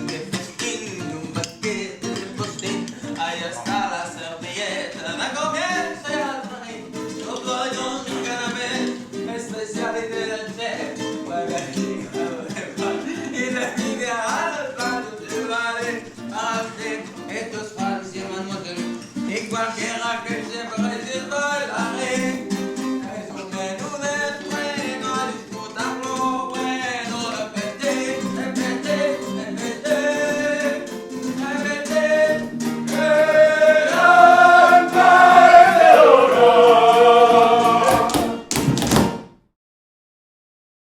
Qué festín, un banquete de postín. Ahí está la servilleta, la comienza ya a traer. Otro año un canapé especial y de leche. Para y le pide a los palos de vale. Así, estos palos llaman motel. Y cualquiera que